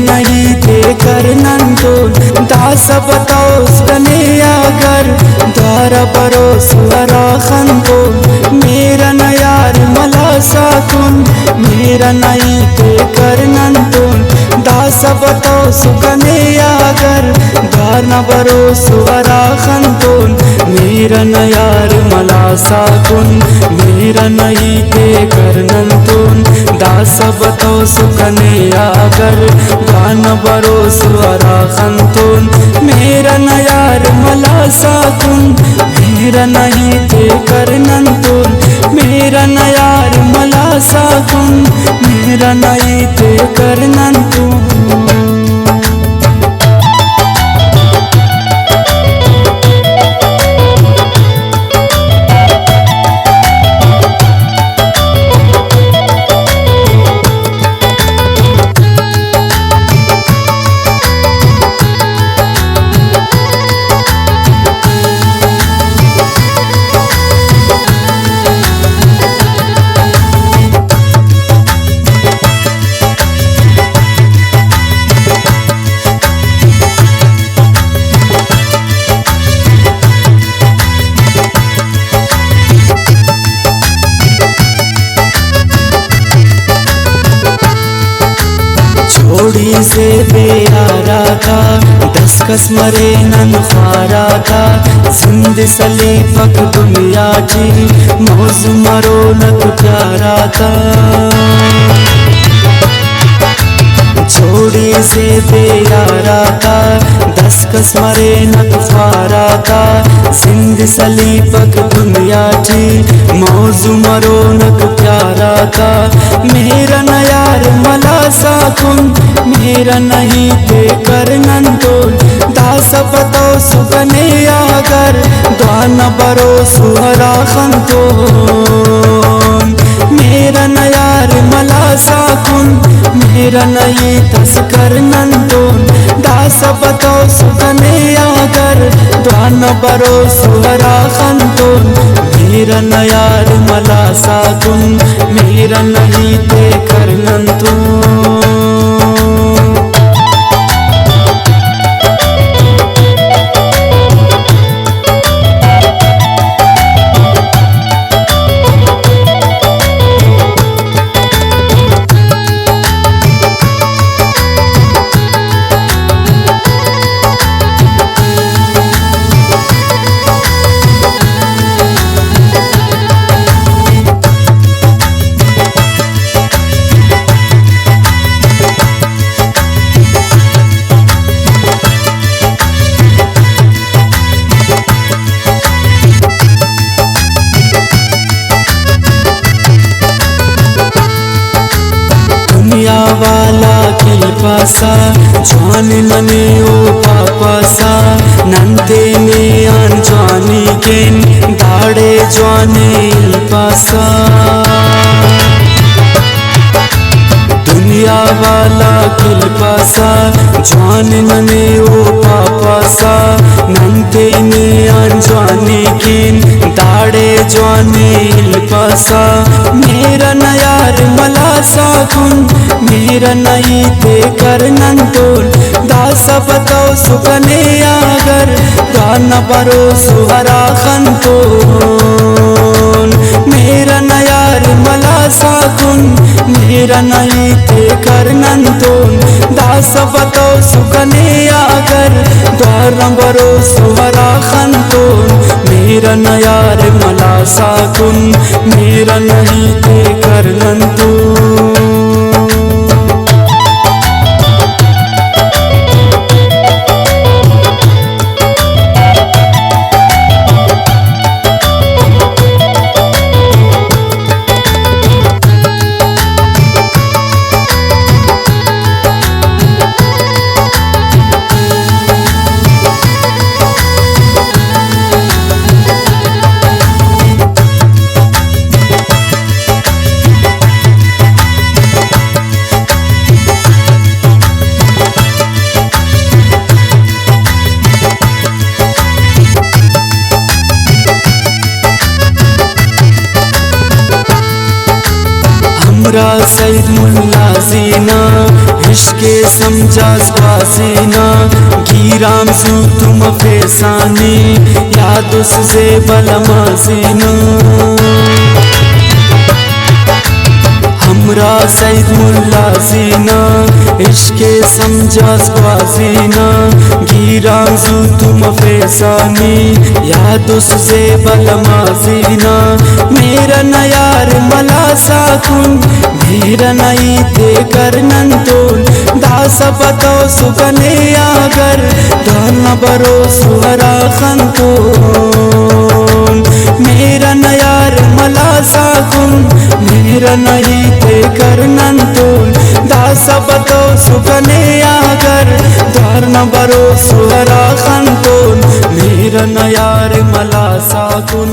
नहीं थे करनंतो दास बताओ कने अगर द्वारा बरोस वराखंतो मेरा न यार मला साकुन मेरा नहीं थे करनंतो दास बताओ सुकने अगर द्वार न बरोस वराखंतो मेरा न यार मला साकुन मेरा नहीं थे करनंतो दास बताओ सुकने अगर गान बरोस वराखंतोन मेरा न यार मला साकुन मेरा नहीं थे करनंतोन मेरा न यार मला साकुन मेरा नहीं थे करनंतोन। छोड़ी से बेयारा था दस्कस मरे नन खारा था जिंद सली पक दुनिया की मौज मरो नक प्यारा था। छोड़ी से बेयारा था दस्कस मरे नक खारा था जिंद सली पक दुनिया की मौज मरो नक प्यारा था मेरा न यार मला साकुन मेरा नहीं थे करनंतोन दास बताओ सुकने अगर द्वान बरो सुहरा खंतोन मेरा न यार मला साकुन मेरा नहीं तस करनंतोन दास बताओ सुकने अगर द्वान बरो सुहरा खंतोन मेरा न यार मला साकुन मेरा नहीं थे करनंतोन। दुनिया वाला किल पासा जान नने ओ पापासा नंदे ने आन जानी केन दाड़े जाने इल पासा दुनिया वाला किल पासा जान नने ओ पापासा नंदे ने आन जानी केन दाड़े जाने इल पासा मेरा न यार मला साकुन मेरा नहीं थे करनंतोन दास बताओ सुकने अगर गान बरो सुहरा खंतोन मेरा न यार मला साकुन मेरा नहीं थे करनंतोन दास बताओ सुकने अगर द्वार बरो सुहरा खंतोन मेरा न यार मला साकुन मेरा नहीं थे करनंतोन। हमरा सैद मुल्ला जीना इश्के समझा स्वासीना गिराम सु तुम फेसानी याद उससे बलमासीना हमरा सईद मुल्ला सीना इश्के समझा स्वासीना गिराम सु तुम फेसानी याद उससे बलमासीना मेरा नयार मला साकुन मेरा नई ते कर नंतोल दास पतो सुगने आगर दाना बरो सुहरा खंतोल मेरा नयार मला साकुन मेरा नई ते कर नंतोल दास पतो सुगने आगर दाना बरो सुहरा खंतोल मेरा नयार मला साकुन